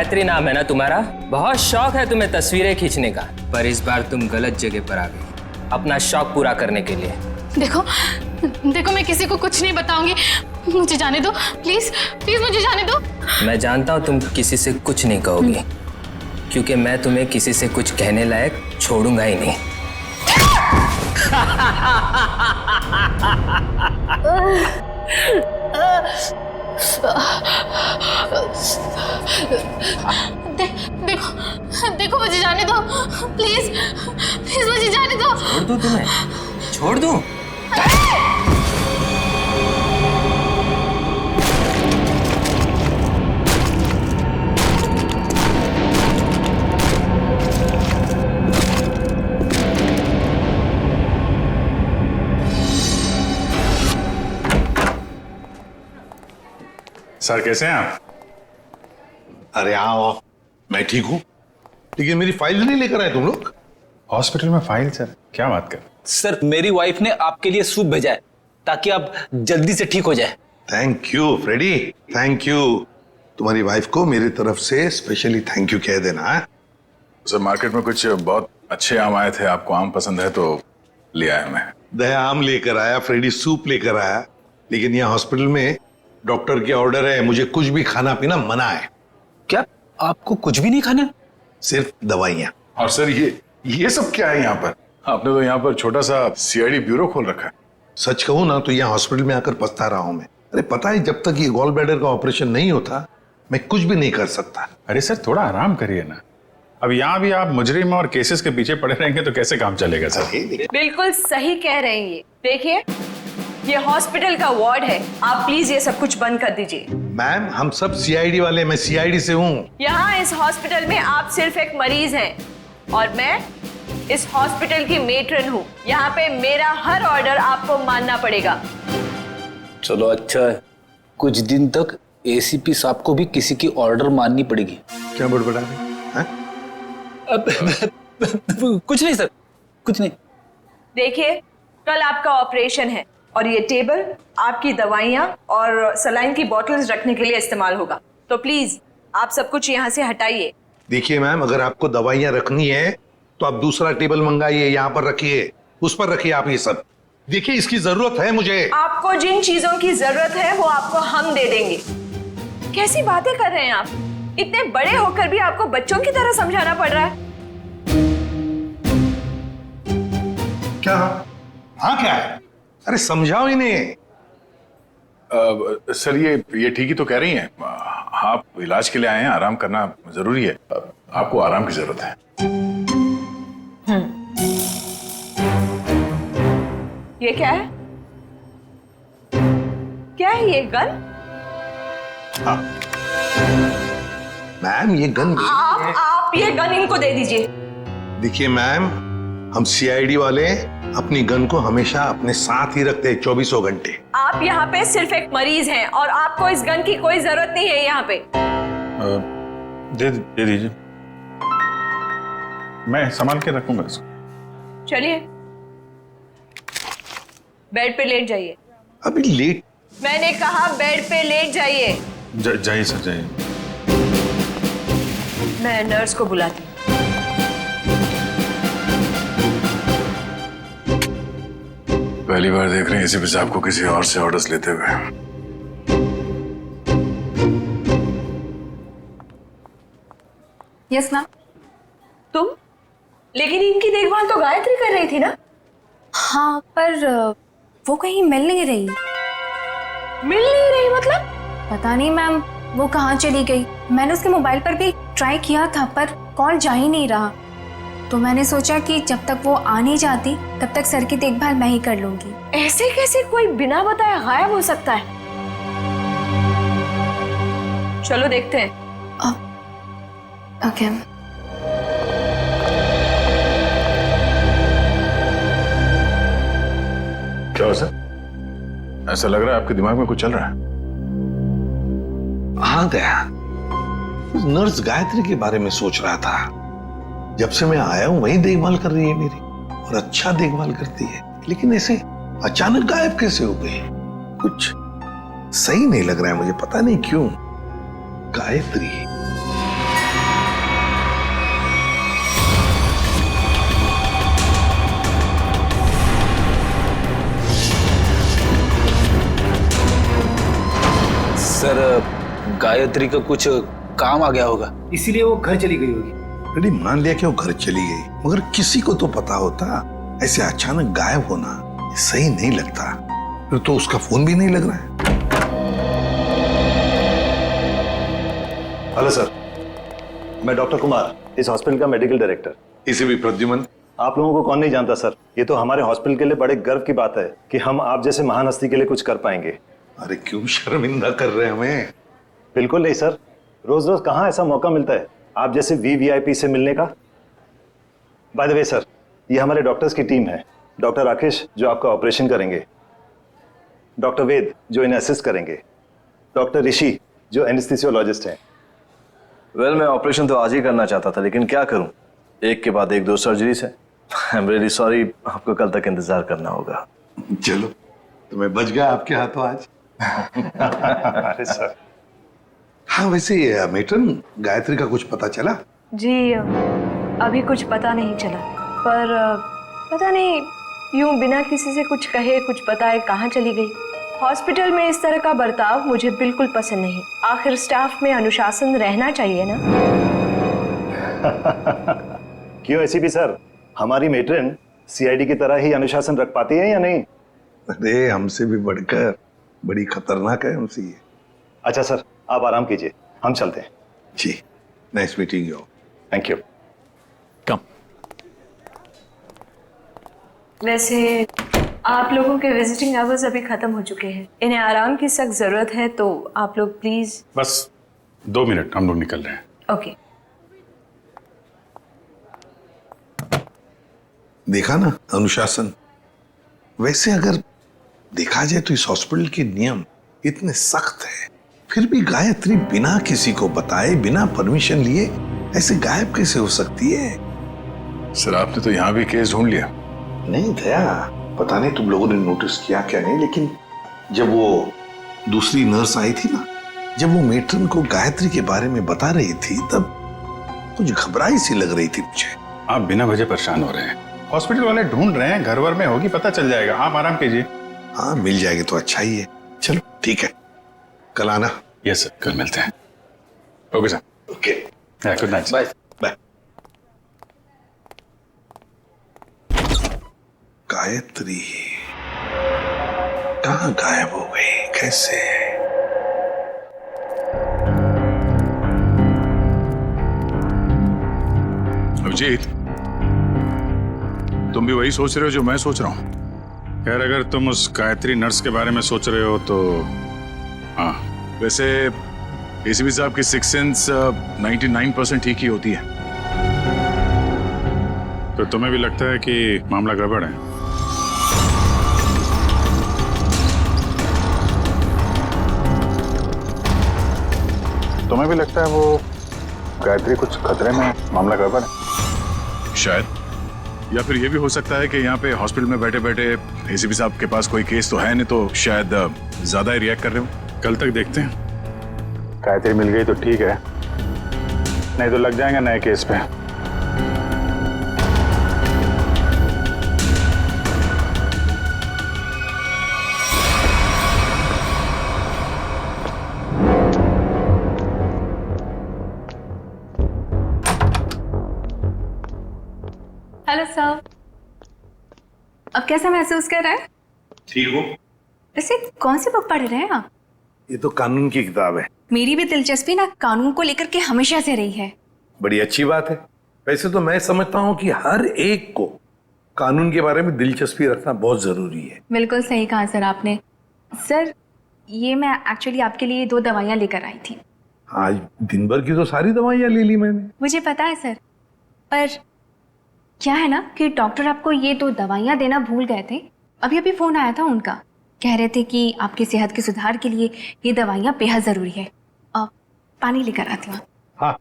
गायत्री नाम है ना तुम्हारा? बहुत शौक है तुम्हें तस्वीरें खींचने का, पर इस बार तुम गलत जगह पर आ गई अपना शौक पूरा करने के लिए। देखो देखो, मैं किसी को कुछ नहीं बताऊंगी, मुझे जाने दो प्लीज प्लीज, मुझे जाने दो। मैं जानता हूँ तुम किसी से कुछ नहीं कहोगी, क्योंकि मैं तुम्हें किसी से कुछ कहने लायक छोड़ूंगा ही नहीं। देखो देखो, मुझे जाने दो प्लीज प्लीज, मुझे जाने दो। छोड़ दूं तुम्हें? छोड़ दूं? सर कैसे हैं आप? अरे आओ, मैं ठीक हूं, लेकिन मेरी फाइल नहीं लेकर आए तुम लोग। हॉस्पिटल में फाइल? सर क्या बात कर। सर मेरी वाइफ ने आपके लिए सूप भेजा है ताकि आप जल्दी से ठीक हो जाए। Thank you Freddie, thank you. तुम्हारी वाइफ को मेरी तरफ से स्पेशली थैंक यू कह देना है। सर मार्केट में कुछ बहुत अच्छे आम आए थे, आपको आम पसंद है तो ले आया मैं। दया आम लेकर आया, फ्रेडी सूप लेकर आया, लेकिन यहाँ हॉस्पिटल में डॉक्टर के ऑर्डर है, मुझे कुछ भी खाना पीना मना है। क्या आपको कुछ भी नहीं खाना? सिर्फ दवाइयाँ। और सर ये सब क्या है यहाँ पर? आपने तो यहाँ पर छोटा सा सीआईडी ब्यूरो खोल रखा है। सच कहूँ ना तो यहाँ हॉस्पिटल में आकर पछता रहा हूँ मैं। अरे पता है, जब तक ये गॉल ब्लैडर का ऑपरेशन नहीं होता मैं कुछ भी नहीं कर सकता। अरे सर थोड़ा आराम करिए ना, अब यहाँ भी आप मुजरिम और केसेस के पीछे पड़े रहेंगे तो कैसे काम चलेगा सर? बिल्कुल सही कह रहे हैं। ये देखिए, ये हॉस्पिटल का वार्ड है, आप प्लीज ये सब कुछ बंद कर दीजिए। मैम हम सब सीआईडी वाले, मैं सीआईडी से हूँ। यहाँ इस हॉस्पिटल में आप सिर्फ एक मरीज हैं और मैं इस हॉस्पिटल की मेट्रन हूँ। यहाँ पे मेरा हर ऑर्डर आपको मानना पड़ेगा। चलो अच्छा है, कुछ दिन तक एसीपी साहब को भी किसी की ऑर्डर माननी पड़ेगी। क्या बड़बड़ा रहे हैं? कुछ नहीं सर, कुछ नहीं। देखिए, कल आपका ऑपरेशन है और ये टेबल आपकी दवाइयाँ और सलाइन की बॉटल्स रखने के लिए इस्तेमाल होगा, तो प्लीज आप सब कुछ यहाँ से हटाइए। देखिए मैम, अगर आपको दवाइयाँ रखनी है तो आप दूसरा टेबल मंगाइए, यहाँ पर रखिए, उस पर रखिए आप ये सब। देखिए इसकी जरूरत है मुझे। आपको जिन चीजों की जरूरत है वो आपको हम दे देंगे। कैसी बातें कर रहे हैं आप? इतने बड़े होकर भी आपको बच्चों की तरह समझाना पड़ रहा है। क्या? हाँ क्या है? अरे समझाओ इन्हें। सर ये ठीक ही तो कह रही हैं। आप इलाज के लिए आए हैं, आराम करना जरूरी है, आपको आराम की जरूरत है। ये क्या है? क्या है ये गन? हाँ मैम, ये गन आप ये गन इनको दे दीजिए। देखिए मैम, हम सीआईडी वाले अपनी गन को हमेशा अपने साथ ही रखते हैं 24 घंटे। आप यहाँ पे सिर्फ एक मरीज हैं और आपको इस गन की कोई जरूरत नहीं है यहाँ पे। दे दीजिए, मैं संभाल के रखूंगा इसको। चलिए बेड पे लेट जाइए। अभी लेट? मैंने कहा बेड पे लेट जाइए। जाइए सर, जाइए। मैं नर्स को बुलाती हूँ। पहली बार देख रहे हैं एसीपी साहब को किसी और से ऑर्डर्स लेते हुए। Yes ma'am. तुम? लेकिन इनकी देखभाल तो गायत्री कर रही थी ना? हाँ, पर वो कहीं मिल नहीं रही। मिल नहीं रही मतलब? पता नहीं मैम, वो कहाँ चली गई। मैंने उसके मोबाइल पर भी ट्राई किया था पर कॉल जा ही नहीं रहा, तो मैंने सोचा कि जब तक वो आ नहीं जाती तब तक सर की देखभाल मैं ही कर लूंगी। ऐसे कैसे कोई बिना बताए गायब हो सकता है? चलो देखते हैं। ओके। क्या हो सर? ऐसा लग रहा है आपके दिमाग में कुछ चल रहा है। हाँ दया, नर्स गायत्री के बारे में सोच रहा था। जब से मैं आया हूं वही देखभाल कर रही है मेरी, और अच्छा देखभाल करती है, लेकिन ऐसे अचानक गायब कैसे हो गई? कुछ सही नहीं लग रहा है मुझे, पता नहीं क्यों। गायत्री गायत्री का कुछ काम आ गया होगा, इसीलिए वो घर चली गई होगी। अरे मान लिया कि वो घर चली गई, मगर किसी को तो पता होता। ऐसे अचानक गायब होना ये सही नहीं लगता। फिर तो उसका फोन भी नहीं लग रहा है। हेलो सर, मैं डॉक्टर कुमार, इस हॉस्पिटल का मेडिकल डायरेक्टर। इसे भी प्रद्युमन। आप लोगों को कौन नहीं जानता सर, ये तो हमारे हॉस्पिटल के लिए बड़े गर्व की बात है कि हम आप जैसे महान हस्ती के लिए कुछ कर पाएंगे। अरे क्यों शर्मिंदा कर रहे हैं हमें? बिल्कुल नहीं सर, रोज रोज कहाँ ऐसा मौका मिलता है आप जैसे VVIP से मिलने का। बाय द वे सर, ये हमारे डॉक्टर्स की टीम है। डॉक्टर राकेश जो आपका ऑपरेशन करेंगे, डॉक्टर वेद जो इन्हें असिस्ट करेंगे, डॉक्टर ऋषि जो एनेस्थीसियोलॉजिस्ट हैं। मैं ऑपरेशन तो आज ही करना चाहता था, लेकिन क्या करूं, एक के बाद एक 2 सर्जरीज है। आई एम रियली सॉरी, आपको कल तक इंतजार करना होगा। चलो, तो मैं बच गया आपके हाथों आज। अरे सर। हाँ वैसे मेट्रन, गायत्री का कुछ पता चला? जी अभी कुछ पता नहीं चला, पर पता नहीं यूं बिना किसी से कुछ कहे कुछ बताए कहाँ चली गई। हॉस्पिटल में इस तरह का बर्ताव मुझे बिल्कुल पसंद नहीं। आखिर स्टाफ में अनुशासन रहना चाहिए ना। क्यों ACP सर, हमारी मेट्रन CID की तरह ही अनुशासन रख पाती है या नहीं? अरे हमसे भी बढ़कर बड़ी खतरनाक है उनसे ये। अच्छा सर, आप आराम कीजिए, हम चलते हैं। जी, nice meeting you. Thank you. कम। वैसे आप लोगों के विजिटिंग आवर्स अभी खत्म हो चुके हैं, इन्हें आराम की सख्त जरूरत है, तो आप लोग प्लीज। बस 2 मिनट, हम लोग निकल रहे हैं। ओके। देखा ना अनुशासन। वैसे अगर देखा जाए तो इस हॉस्पिटल के नियम इतने सख्त है, फिर भी गायत्री बिना किसी को बताए, बिना परमिशन लिए ऐसे गायब कैसे हो सकती है? सर आपने तो यहाँ भी केस ढूंढ लिया। नहीं दया, पता नहीं तुम लोगों ने नोटिस किया क्या नहीं, लेकिन जब वो दूसरी नर्स आई थी ना, जब वो मेट्रन को गायत्री के बारे में बता रही थी, तब कुछ घबराई सी लग रही थी मुझे। आप बिना वजह परेशान हो रहे हैं, हॉस्पिटल वाले ढूंढ रहे हैं, घर वर में होगी, पता चल जाएगा, आप आराम कीजिए। हाँ मिल जाएगी तो अच्छा ही है। चलो ठीक है, कल आना। यस सर, कल मिलते हैं। Okay sir. Okay, good night. Bye. Bye. Gayatri कहाँ गायब हो गई, कैसे? अभिजीत, तुम भी वही सोच रहे हो जो मैं सोच रहा हूँ? यार अगर तुम उस गायत्री नर्स के बारे में सोच रहे हो तो हाँ, वैसे ACP साहब की सिक्स सेंस 99% ठीक ही होती है। तो तुम्हें भी लगता है कि मामला गड़बड़ है? तुम्हें भी लगता है वो गायत्री कुछ खतरे में, मामला गड़बड़ है? शायद, या फिर ये भी हो सकता है कि यहाँ पे हॉस्पिटल में बैठे बैठे ACP साहब के पास कोई केस तो है नहीं, तो शायद ज्यादा ही रिएक्ट कर रहे हो। कल तक देखते हैं। गायत्री मिल गई तो ठीक है, नहीं तो लग जाएंगे नए केस पे। हेलो सर, अब कैसा महसूस कर रहा है? ठीक हो? वैसे कौन सी बुक पढ़ रहे हैं आप? ये तो कानून की किताब है। मेरी भी दिलचस्पी ना कानून को लेकर के हमेशा से रही है। बड़ी अच्छी बात है। वैसे तो मैं समझता हूँ कि हर एक को कानून के बारे में दिलचस्पी रखना बहुत जरूरी है। बिल्कुल सही कहा सर आपने। सर ये मैं एक्चुअली आपके लिए 2 दवाइयाँ लेकर आई थी। आज दिन भर की तो सारी दवाइयाँ ले ली मैंने। मुझे पता है सर, पर क्या है ना कि डॉक्टर आपको ये 2 दवाइयाँ देना भूल गए थे। अभी अभी फोन आया था उनका, कह रहे थे कि आपकी सेहत के सुधार के लिए ये दवाइयाँ बेहद जरूरी है। पानी लेकर आती हूँ। हाँ।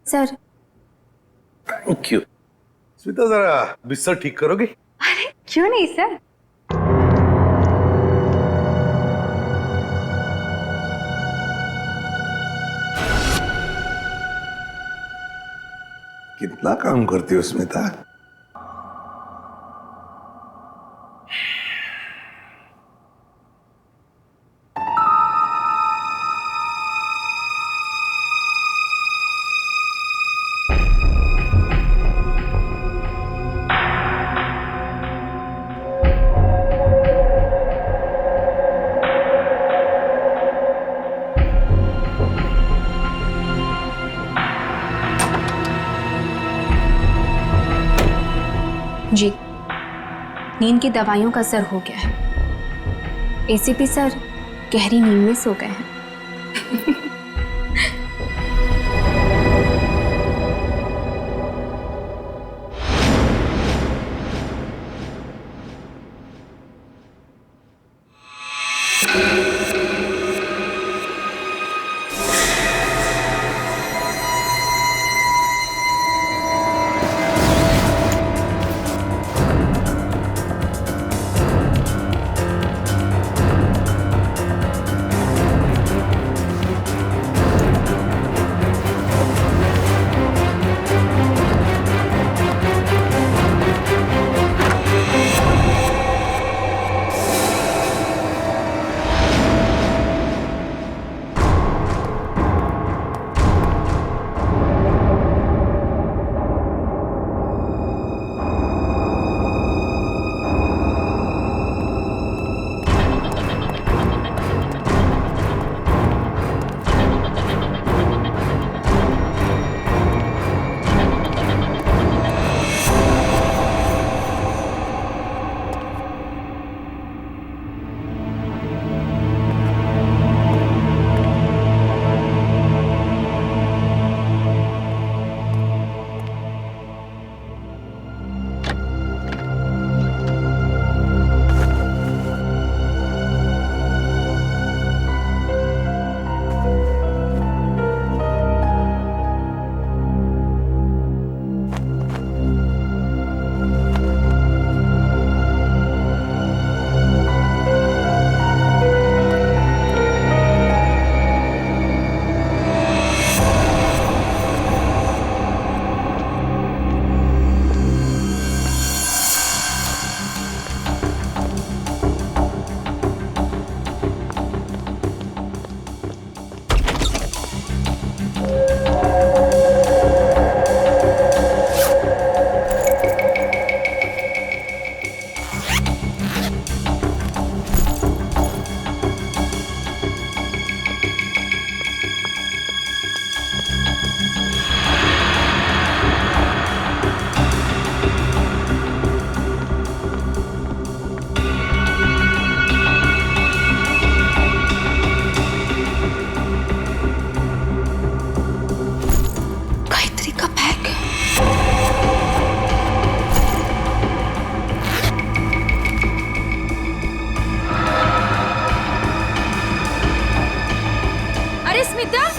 सर। Thank you. स्मिता जरा बिस्तर ठीक करोगे? अरे क्यों नहीं सर। कितना काम करती हो स्मिता? जी, नींद की दवाइयों का असर हो गया है। एसीपी सर गहरी नींद में सो गए हैं।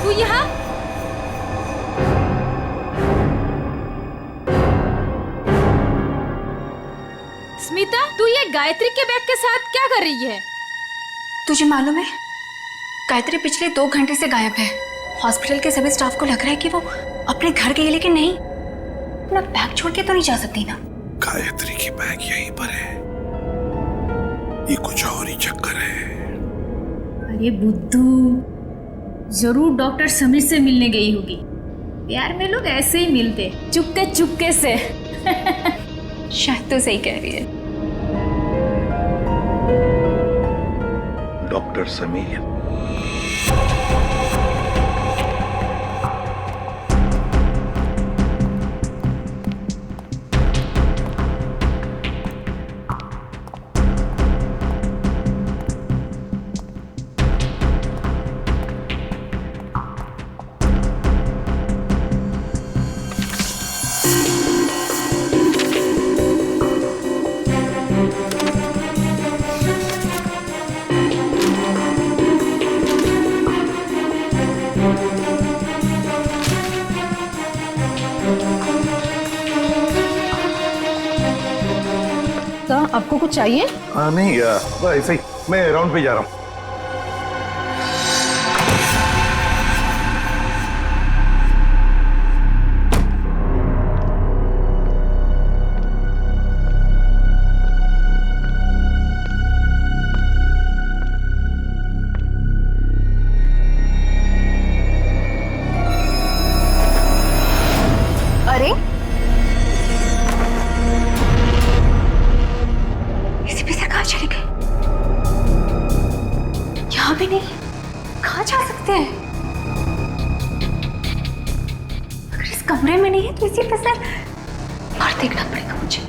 तू यहाँ? स्मिता, तू ये गायत्री के बैग के साथ क्या कर रही है? तुझे मालूम है, गायत्री पिछले 2 घंटे से गायब है। हॉस्पिटल के सभी स्टाफ को लग रहा है कि वो अपने घर गई, लेकिन नहीं, अपना बैग छोड़ के तो नहीं जा सकती ना। गायत्री की बैग यहीं पर है, ये कुछ और ही चक्कर है। अरे बुद्धू, जरूर डॉक्टर समीर से मिलने गई होगी। प्यार में लोग ऐसे ही मिलते, चुपके चुपके से। शायद तो सही कह रही है। डॉक्टर समीर, आपको कुछ चाहिए? नहीं, ऐसे ही मैं राउंड पे जा रहा हूँ। अरे चले गए, यहाँ भी नहीं, कहाँ जा सकते हैं? अगर इस कमरे में नहीं है तो इसी पे सर बाहर देखना पड़ेगा मुझे।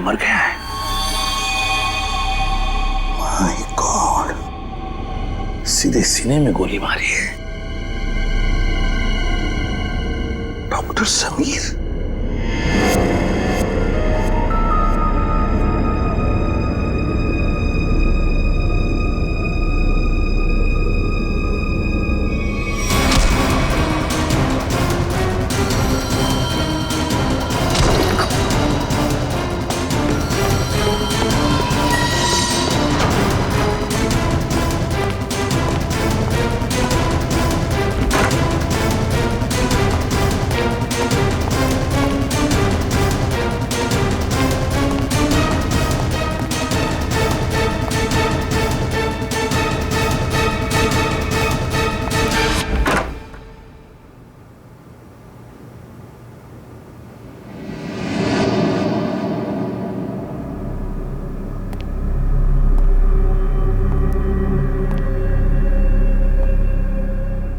मर गया है। माय गॉड, सीधे सीने में गोली मारी है। डॉक्टर समीर।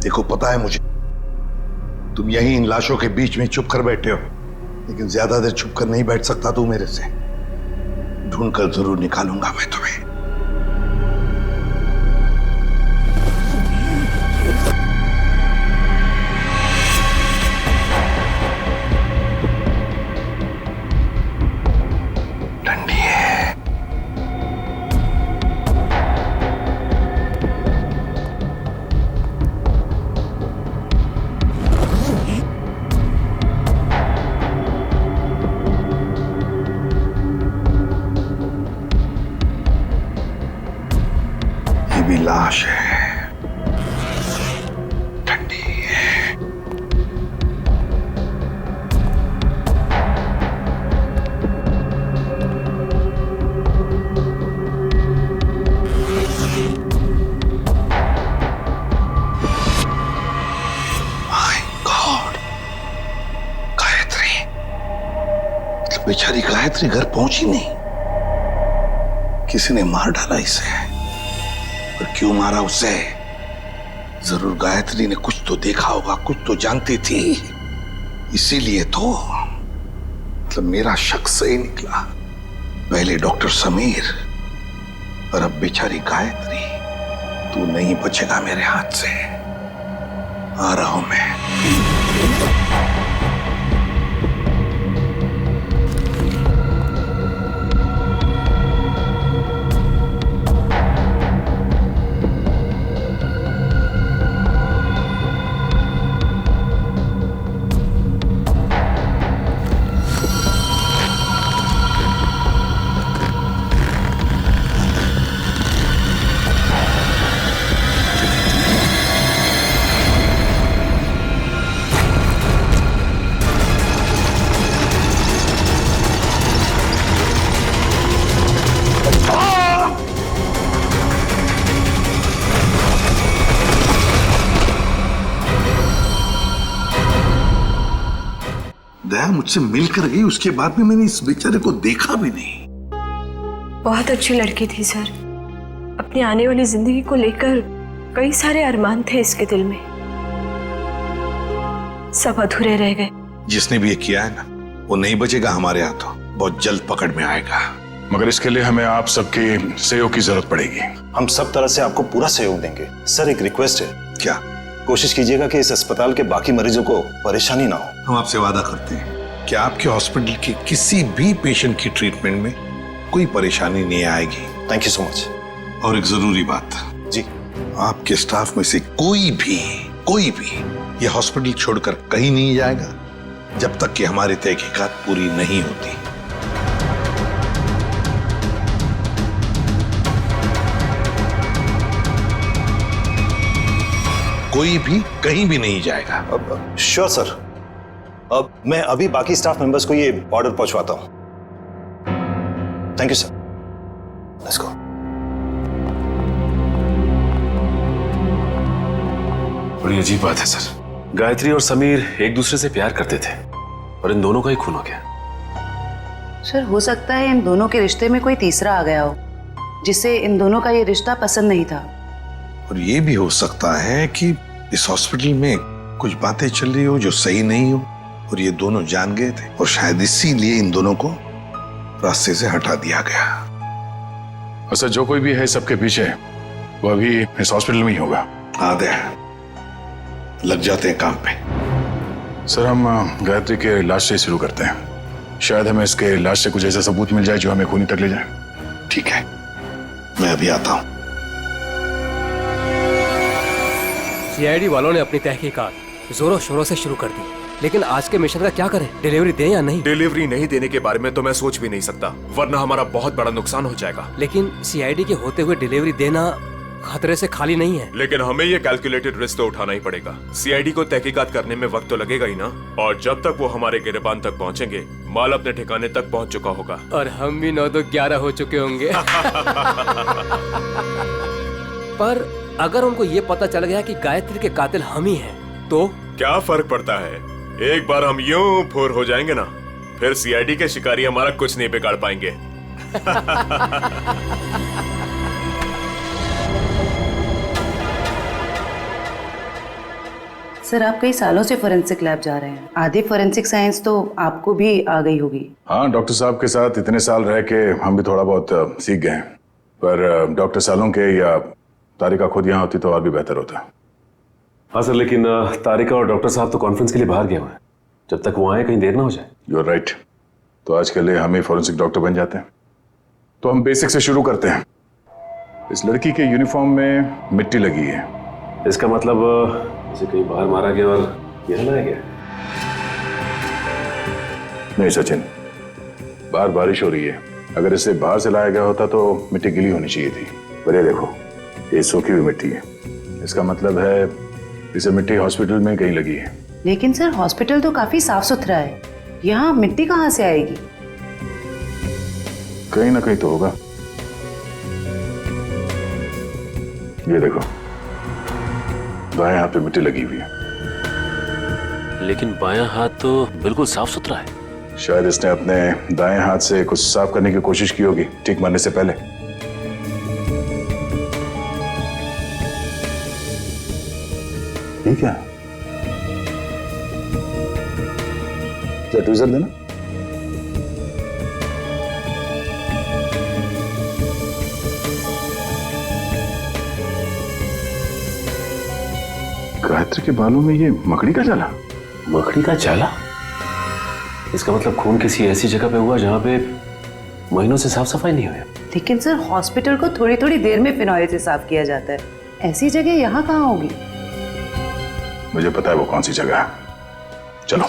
देखो, पता है मुझे तुम यहीं इन लाशों के बीच में चुप कर बैठे हो, लेकिन ज्यादा देर छुप कर नहीं बैठ सकता तू मेरे से। ढूंढ कर जरूर निकालूंगा मैं तुम्हें। ठंडी है। भी लाश है, ठंडी है। My God, Gayatri. मतलब बेचारी गायत्री घर पहुंची नहीं, किसी ने मार डाला इसे। पर क्यों मारा उसे? जरूर गायत्री ने कुछ तो देखा होगा, कुछ तो जानती थी, इसीलिए तो। मतलब मेरा शक सही निकला। पहले डॉक्टर समीर और अब बेचारी गायत्री। तू नहीं बचेगा मेरे हाथ से। आ रहा हूं मैं। दया मुझसे मिलकर गई, उसके बाद भी मैंने इस बेचारे को देखा भी नहीं। बहुत अच्छी लड़की थी सर। अपनी आने वाली जिंदगी को लेकर कई सारे अरमान थे इसके दिल में, सब अधूरे रह गए। जिसने भी ये किया है ना, वो नहीं बचेगा हमारे हाथों, बहुत जल्द पकड़ में आएगा। मगर इसके लिए हमें आप सबके सहयोग की जरूरत पड़ेगी। हम सब तरह से आपको पूरा सहयोग देंगे। सर, एक रिक्वेस्ट है। क्या? कोशिश कीजिएगा कि इस अस्पताल के बाकी मरीजों को परेशानी ना हो। हम आपसे वादा करते हैं कि आपके हॉस्पिटल के किसी भी पेशेंट की ट्रीटमेंट में कोई परेशानी नहीं आएगी। Thank you so much. और एक जरूरी बात जी, आपके स्टाफ में से कोई भी ये हॉस्पिटल छोड़कर कहीं नहीं जाएगा जब तक कि हमारी तहकीकात पूरी नहीं होती। कोई भी कहीं भी नहीं जाएगा। Sure sir. अब मैं अभी बाकी स्टाफ मेंबर्स को ये ऑर्डर पहुंचवाता हूं। Thank you sir. Let's go. बड़ी अजीब बात है सर। गायत्री और समीर एक दूसरे से प्यार करते थे और इन दोनों का ही खून हो गया। सर, हो सकता है इन दोनों के रिश्ते में कोई तीसरा आ गया हो, जिससे इन दोनों का ये रिश्ता पसंद नहीं था। और ये भी हो सकता है कि इस हॉस्पिटल में कुछ बातें चल रही हो जो सही नहीं हो और ये दोनों जान गए थे, और शायद इसीलिए इन दोनों को रास्ते से हटा दिया गया। और सर जो कोई भी है सबके पीछे वो अभी इस हॉस्पिटल में ही होगा। आदे लग जाते हैं काम पे। सर हम गायत्री के इलाज से शुरू करते हैं। शायद हमें इसके इलाज से कुछ ऐसा सबूत मिल जाए जो हमें खूनी तक ले जाए। ठीक है, मैं अभी आता हूं। सीआईडी वालों ने अपनी तहकीकात जोरों शोरों से शुरू कर दी, लेकिन आज के मिशन का क्या करें? डिलीवरी दें या नहीं? डिलीवरी नहीं देने के बारे में तो मैं सोच भी नहीं सकता, वरना हमारा बहुत बड़ा नुकसान हो जाएगा। लेकिन सीआईडी के होते हुए डिलीवरी देना खतरे से खाली नहीं है। लेकिन हमें ये कैलकुलेटेड रिस्क तो उठाना ही पड़ेगा। सीआईडी को तहकीकात करने में वक्त तो लगेगा ही ना, और जब तक वो हमारे गिरबान तक पहुंचेंगे माल अपने ठिकाने तक पहुंच चुका होगा। और हम भी 9 तो 11 हो चुके होंगे। पर अगर उनको ये पता चल गया कि गायत्री के कातिल हम ही हैं, तो क्या फर्क पड़ता है? एक बार हम यूं फूर हो जाएंगे ना, फिर सीआईडी के शिकारी हमारा कुछ नहीं बिगाड़ पाएंगे। सर, आप कई सालों से फोरेंसिक लैब जा रहे हैं, आधी फोरेंसिक साइंस तो आपको भी आ गई होगी। हाँ, डॉक्टर साहब के साथ इतने साल रह के हम भी थोड़ा बहुत सीख गए हैं। पर डॉक्टर सालों के या तारिका खुद यहाँ होती तो और भी बेहतर होता। हाँ सर, लेकिन तारिका और डॉक्टर साहब तो कॉन्फ्रेंस के लिए बाहर गए हुए हैं। जब तक वो आए कहीं देर ना हो जाए। You are right. तो आज के लिए हम ही फोरेंसिक डॉक्टर बन जाते हैं। तो हम बेसिक से शुरू करते हैं। इस लड़की के यूनिफॉर्म में मिट्टी लगी है। इसका मतलब इसे कहीं बाहर मारा गया और यहाँ लाया गया? नहीं सचिन, बाहर बारिश हो रही है। अगर इसे बाहर से लाया गया होता तो मिट्टी गीली होनी चाहिए थी। पर ये देखो, ये सूखी हुई मिट्टी है। इसका मतलब है इसे मिट्टी हॉस्पिटल में कहीं लगी है। लेकिन सर, हॉस्पिटल तो काफी साफ सुथरा है, यहाँ मिट्टी कहाँ से आएगी? कहीं ना कहीं तो होगा। ये देखो, बाएं हाथ पे मिट्टी लगी हुई है। लेकिन बायां हाथ तो बिल्कुल साफ सुथरा है। शायद इसने अपने दाएं हाथ से कुछ साफ करने की कोशिश की होगी ठीक मरने से पहले। ठीक है, क्या ट्वीजर देना? गायत्री के बालों में ये मकड़ी का जाला। मकड़ी का जाला? इसका मतलब खून किसी ऐसी जगह पे हुआ जहां पे महीनों से साफ सफाई नहीं हुई। लेकिन सर, हॉस्पिटल को थोड़ी थोड़ी देर में फिनॉइल से साफ किया जाता है, ऐसी जगह यहाँ कहाँ होगी? मुझे पता है वो कौन सी जगह है। चलो।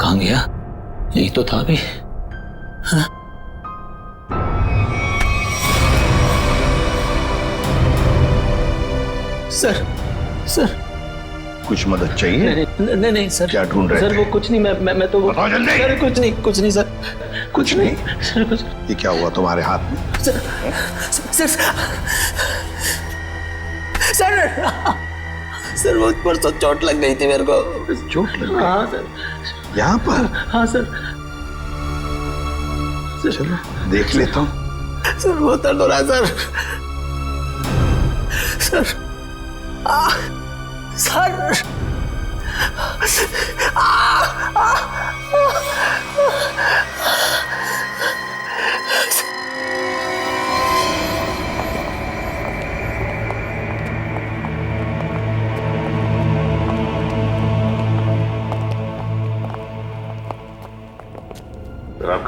कहाँ गया? यही तो था अभी। हाँ? सर, सर, कुछ मदद चाहिए? नहीं नहीं सर। क्या ढूंढ रहे सर? थे? वो कुछ नहीं, मैं तो बताओ जल्दी। सर कुछ नहीं सर। कुछ नहीं? सर कुछ। ये क्या हुआ तुम्हारे हाथ में? सर सर सर, वो परसों चोट लग गई थी मेरे को। चोट लग गई? हाँ सर। यहाँ पर? हाँ सर। चलो देख लेता हूँ। सर बहुत दर्द हो रहा है सर। सर सर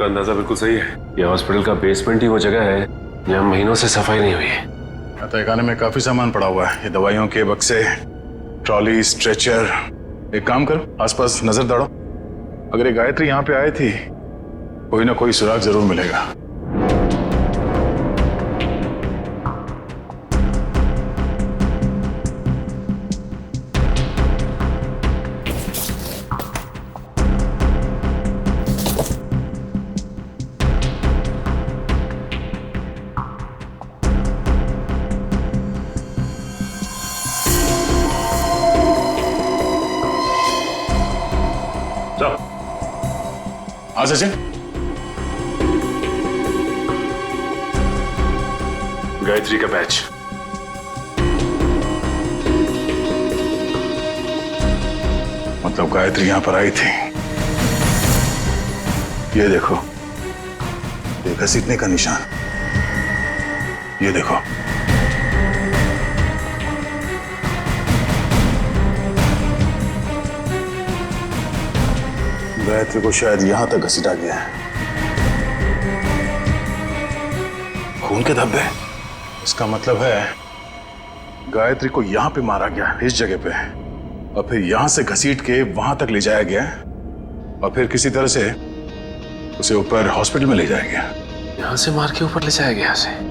आपका अंदाजा बिल्कुल सही है। ये हॉस्पिटल का बेसमेंट ही वो जगह है जहाँ महीनों से सफाई नहीं हुई है। तहखाने में काफी सामान पड़ा हुआ है, ये दवाइयों के बक्से, ट्रॉली, स्ट्रेचर। एक काम करो, आसपास नजर दौड़ो। अगर ये गायत्री यहाँ पे आई थी, कोई ना कोई सुराग जरूर मिलेगा। हाँ सचिन, गायत्री का बैच। मतलब गायत्री यहां पर आई थी। ये देखो, ये घसीटने का निशान। ये देखो, गायत्री को शायद यहां तक घसीटा गया है। खून के धब्बे, इसका मतलब है गायत्री को यहां पे मारा गया, इस जगह पे, और फिर यहां से घसीट के वहां तक ले जाया गया, और फिर किसी तरह से उसे ऊपर हॉस्पिटल में ले जाया गया। यहां से मार के ऊपर ले जाया गया उसे।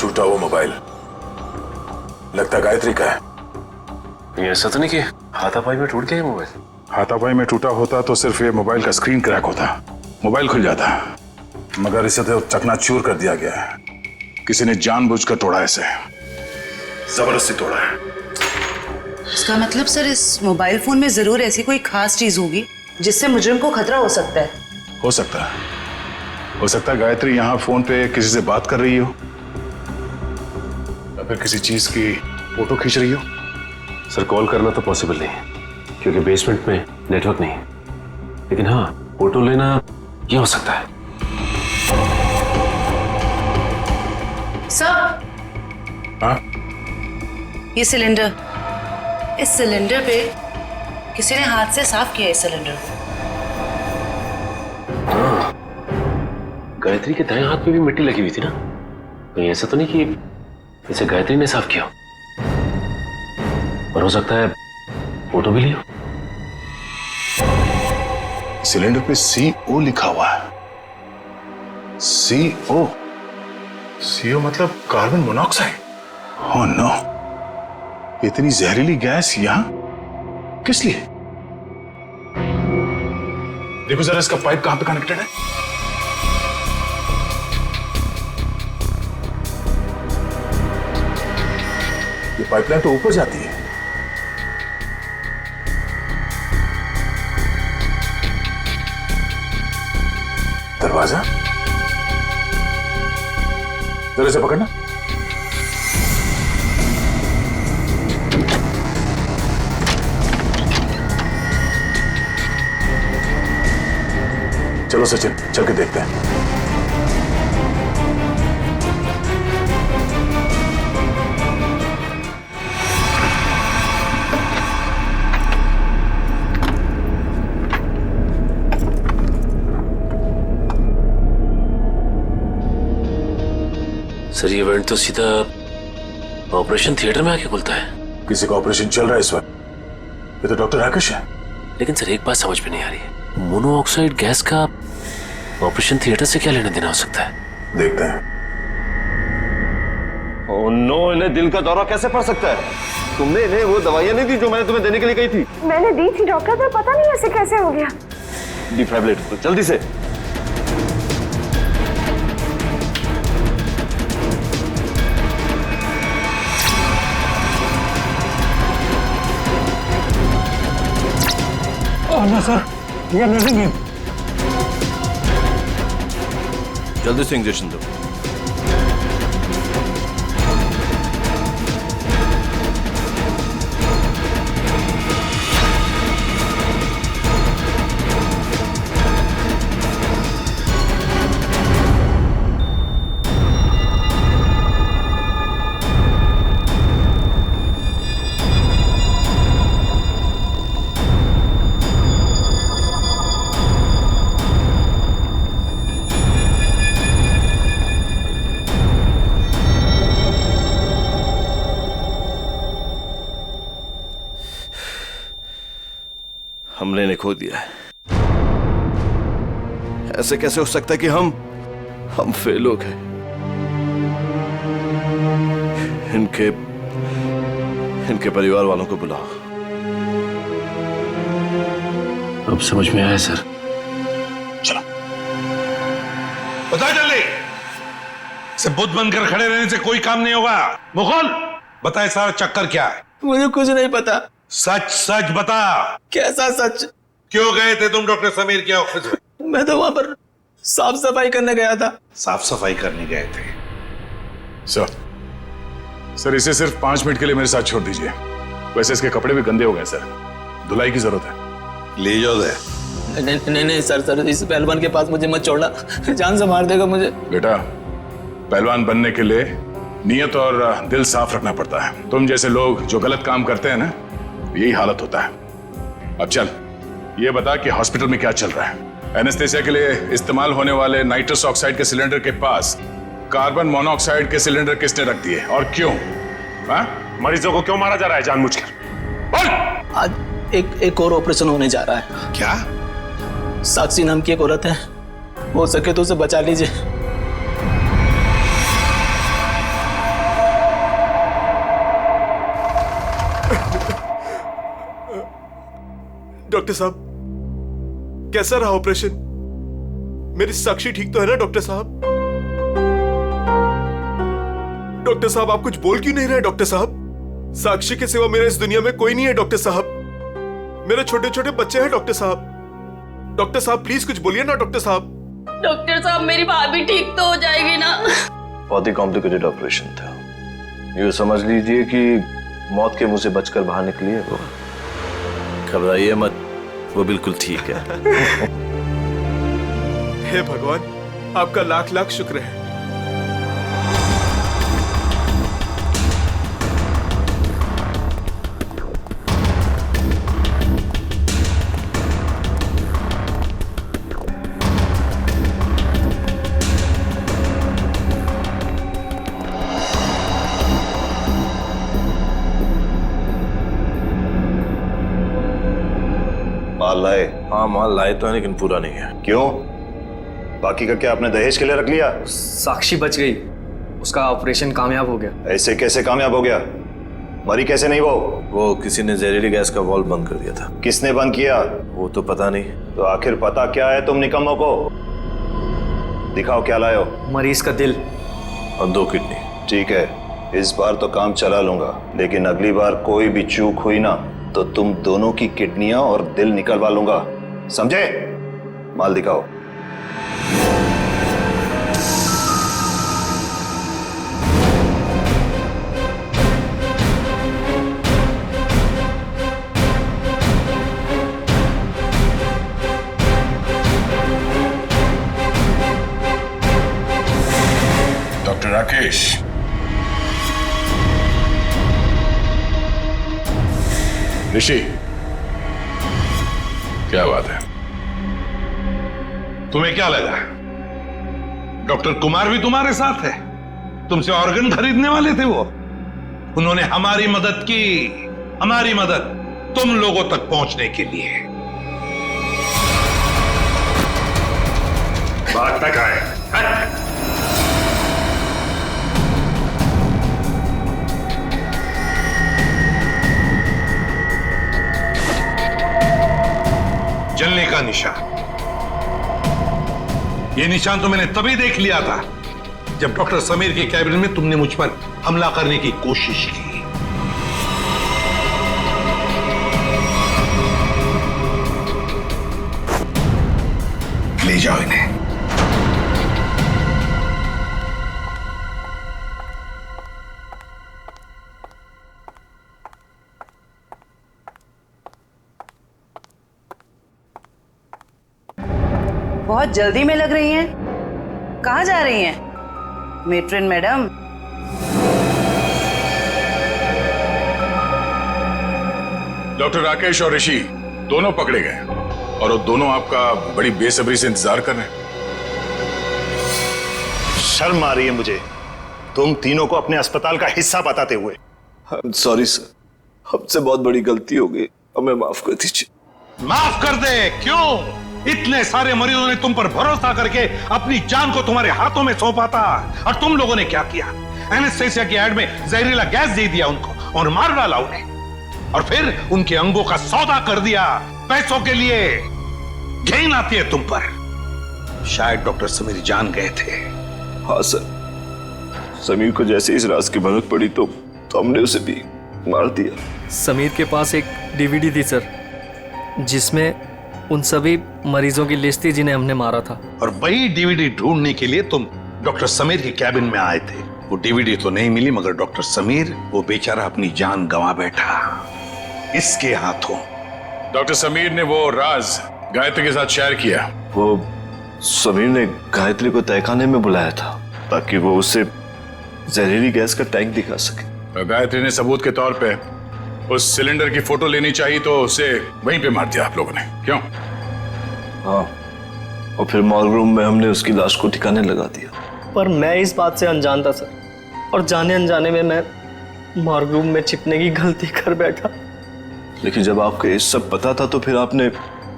टूटा वो मोबाइल लगता गायत्री का है। ये ऐसा तो नहीं कि हाथापाई में टूट गया ये मोबाइल? हाथापाई में टूटा होता तो सिर्फ ये मोबाइल का स्क्रीन क्रैक होता, मोबाइल खुल जाता, मगर इसे तो चकनाचूर कर दिया गया है। किसी ने जानबूझकर तोड़ा, इसे जबरदस्ती तोड़ा है। इसका मतलब सर, इस मोबाइल फोन में जरूर ऐसी कोई खास चीज होगी जिससे मुजरिम को खतरा हो सकता है। हो सकता है गायत्री यहाँ फोन पे किसी से बात कर रही हो, या फिर किसी चीज की फोटो खींच रही हो। सर, कॉल करना तो पॉसिबल नहीं है क्योंकि बेसमेंट में नेटवर्क नहीं है, लेकिन हाँ, फोटो लेना ये हो सकता है। सर, हाँ? ये सिलेंडर, इस सिलेंडर पे किसी ने हाथ से साफ किया है। इस सिलेंडर हाँ, गायत्री के दाएं हाथ पे भी मिट्टी लगी हुई थी ना, कहीं ऐसा तो नहीं कि इसे गायत्री ने साफ किया, और हो सकता है फोटो भी लिया। सिलेंडर पे CO लिखा हुआ है। CO मतलब कार्बन मोनोऑक्साइड। ओह नो, इतनी जहरीली गैस यहां किस लिए? देखो जरा इसका पाइप कहां पे कनेक्टेड है। ये पाइपलाइन तो ऊपर जाती है। दरवाजा जरा से पकड़ना। चलो सचिन, चल के देखते हैं। सर, ये इवेंट तो सीधा ऑपरेशन थिएटर में आके खुलता है। किसी का ऑपरेशन चल रहा है इस वक्त। ये तो डॉक्टर राकेश है। लेकिन सर, एक बात समझ में नहीं आ रही है, मोनोऑक्साइड गैस का ऑपरेशन थिएटर से क्या लेना देना हो सकता है? देखते हैं। ओह नो, इन्हें दिल का दौरा कैसे पड़ सकता है? तुमने इन्हें वो दवाइयां नहीं दी जो मैंने तुम्हें देने के लिए कही थी? मैंने दी थी डॉक्टर, पर पता नहीं ऐसे कैसे हो गया। डिफाइब्रिलेटर जल्दी से। No sir, we are losing him. जल्दी से इंजेक्शन दो। हमले ने खो दिया है। ऐसे कैसे हो सकता है कि हम फेल हो गए? इनके परिवार वालों को बुलाओ। अब समझ में आया सर। चलो बता जल्दी। से बुद्ध बनकर खड़े रहने से कोई काम नहीं होगा। मुगल बताए सारा चक्कर क्या है? मुझे कुछ नहीं पता। सच सच बता। कैसा सच? क्यों गए थे तुम डॉक्टर समीर के ऑफिस में? मैं तो वहां पर साफ सफाई करने गया था। साफ सफाई करने गए थे? सर इसे सिर्फ 5 मिनट के लिए मेरे साथ छोड़ दीजिए। वैसे इसके कपड़े भी गंदे हो गए सर, धुलाई की जरूरत है। ले जाओ दे। नहीं सर, इस पहलवान के पास मुझे मत छोड़ना, जान से मार देगा मुझे। बेटा, पहलवान बनने के लिए नियत और दिल साफ रखना पड़ता है। तुम जैसे लोग जो गलत काम करते हैं ना, यही हालत होता है। अब चल ये बता कि हॉस्पिटल में क्या चल रहा है? एनेस्थेसिया के लिए इस्तेमाल होने वाले नाइट्रस ऑक्साइड के सिलेंडर के पास कार्बन मोनोऑक्साइड के सिलेंडर किसने रख दिए और क्यों? मरीजों को क्यों मारा जा रहा है जानबूझकर? बोल। आज एक और ऑपरेशन होने जा रहा है। क्या? साक्षी नाम की एक औरत है, हो सके तो उसे बचा लीजिए। डॉक्टर साहब, कैसा रहा ऑपरेशन? मेरी साक्षी ठीक तो है ना डॉक्टर साहब? डॉक्टर साहब आप कुछ बोल क्यों नहीं रहे? डॉक्टर साहब, साक्षी के सिवा मेरे इस दुनिया में कोई नहीं है डॉक्टर साहब। मेरे छोटे छोटे बच्चे हैं डॉक्टर साहब। डॉक्टर साहब प्लीज कुछ बोलिए ना डॉक्टर साहब। डॉक्टर साहब मेरी भाभी ठीक तो हो जाएगी ना? बहुत ही कॉम्प्लिकेटेड ऑपरेशन था। यूँ समझ लीजिए कि मौत के मुंह से बचकर बाहर निकली है वो। घबराइए मत, वो बिल्कुल ठीक है। हे भगवान, आपका लाख लाख शुक्र है। माल लाए? हाँ माल लाए तो है, लेकिन पूरा नहीं है। क्यों? बाकी का क्या आपने दहेज के लिए रख लिया? साक्षी बच गई, उसका ऑपरेशन कामयाब हो गया। ऐसे कैसे कामयाब हो गया? मरी कैसे नहीं वो किसी ने जहरीली गैस का वाल्व बंद कर दिया था। किसने बंद किया? वो तो पता नहीं। तो आखिर पता क्या है तुम निकम्मों को? दिखाओ क्या लाए हो। मरीज का दिल और 2 किडनी। ठीक है, इस बार तो काम चला लूंगा, लेकिन अगली बार कोई भी चूक हुई ना तो तुम दोनों की किडनियां और दिल निकलवा लूंगा, समझे? माल दिखाओ। डॉक्टर राकेश, ऋषि, क्या बात है? तुम्हें क्या लगा डॉक्टर कुमार भी तुम्हारे साथ है? तुमसे ऑर्गन खरीदने वाले थे वो। उन्होंने हमारी मदद की, हमारी मदद तुम लोगों तक पहुंचने के लिए। बात तक आए। जलने का निशान, ये निशान तो मैंने तभी देख लिया था जब डॉक्टर समीर के कैबिन में तुमने मुझ पर हमला करने की कोशिश की। ले जाओ इन्हें। बहुत जल्दी में लग रही हैं। कहाँ जा रही हैं मेट्रन मैडम? डॉक्टर राकेश और ऋषि दोनों पकड़े गए और वो दोनों आपका बड़ी बेसब्री से इंतजार कर रहे हैं। शर्म आ रही है मुझे तुम तीनों को अपने अस्पताल का हिस्सा बताते हुए। सॉरी सर, हमसे बहुत बड़ी गलती हो गई, हमें माफ कर दीजिए। माफ कर दे। क्यों? इतने सारे मरीजों ने तुम पर भरोसा करके अपनी जान को तुम्हारे हाथों में सौंपा था, और तुम लोगों ने क्या किया? एनेस्थेसिया की एड में जहरीला गैस दे दिया उनको और मार डाला उन्हें, और फिर उनके अंगों का सौदा कर दिया पैसों के लिए। घिन आती है तुम पर। शायद डॉक्टर समीर जान गए थे। हाँ सर, समीर को जैसे इस राज की भनक पड़ी तो हमने उसे भी मार दिया। समीर के पास एक डीवीडी थी सर, जिसमें उन सभी मरीजों की लिस्ट थी जिन्हें हमने मारा था। और वही डीवीडी ढूंढने के लिए तुम डॉक्टर समीर के कैबिन में आए थे। वो डीवीडी तो नहीं मिली, मगर डॉक्टर समीर, वो बेचारा अपनी जान गंवा बैठा इसके हाथों। डॉक्टर समीर ने वो राज गायत्री के साथ शेयर किया। वो समीर ने गायत्री को तहखाने में बुलाया था ताकि वो उसे जहरीली गैस का टैंक दिखा सके। और गायत्री ने सबूत के तौर पे उस सिलेंडर की फोटो लेनी चाहिए तो उसे वहीं पे मार दिया आप लोगों ने, क्यों? हाँ, और फिर मॉर्ग रूम में हमने उसकी लाश को ठिकाने लगा दिया। पर मैं इस बात से अनजान था सर, और जाने अनजाने में मैं मॉर्ग रूम में छिपने की गलती कर बैठा। लेकिन जब आपको ये सब पता था तो फिर आपने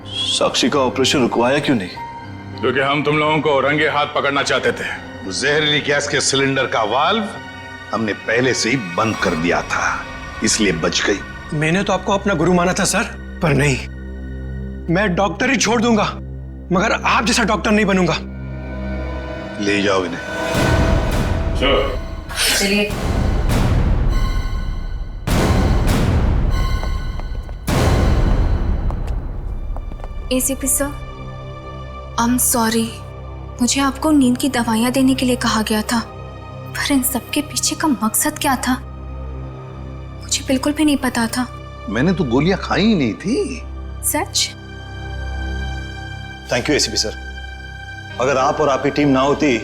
साक्षी का ऑपरेशन रुकवाया क्यों नहीं? क्योंकि हम तुम लोगों को रंगे हाथ पकड़ना चाहते थे। जहरीली गैस के सिलेंडर का वाल्व हमने पहले से ही बंद कर दिया था, इसलिए बच गई। मैंने तो आपको अपना गुरु माना था सर, पर नहीं, मैं डॉक्टर ही छोड़ दूंगा, मगर आप जैसा डॉक्टर नहीं बनूंगा। ले जाओ इन्हें। चलिए। ACP sir, I am sorry, मुझे आपको नींद की दवाइयाँ देने के लिए कहा गया था, पर इन सब के पीछे का मकसद क्या था मुझे बिल्कुल भी नहीं पता था। मैंने तो गोलियां खाई ही नहीं थी। सच? Thank you ACP sir. अगर आप और आपकी टीम ना होती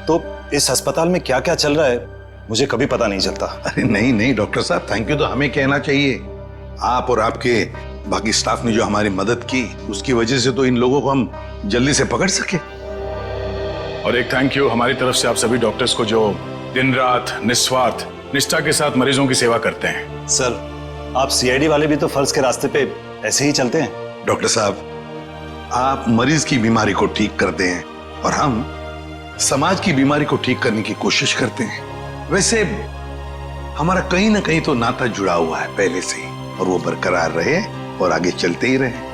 तो इस अस्पताल में क्या क्या चल रहा है मुझे कभी पता नहीं चलता। अरे नहीं नहीं डॉक्टर साहब, थैंक यू तो हमें कहना चाहिए। आप और आपके बाकी स्टाफ ने जो हमारी मदद की, उसकी वजह से तो इन लोगों को हम जल्दी से पकड़ सके। और एक थैंक यू हमारी तरफ से आप सभी डॉक्टर्स को जो दिन रात निस्वार्थ निष्ठा के साथ मरीजों की सेवा करते हैं। सर, आप सीआईडी वाले भी तो फर्ज के रास्ते पे ऐसे ही चलते हैं। डॉक्टर साहब, आप मरीज की बीमारी को ठीक करते हैं और हम समाज की बीमारी को ठीक करने की कोशिश करते हैं। वैसे हमारा कहीं ना कहीं तो नाता जुड़ा हुआ है पहले से ही, और वो बरकरार रहे और आगे चलते ही रहे।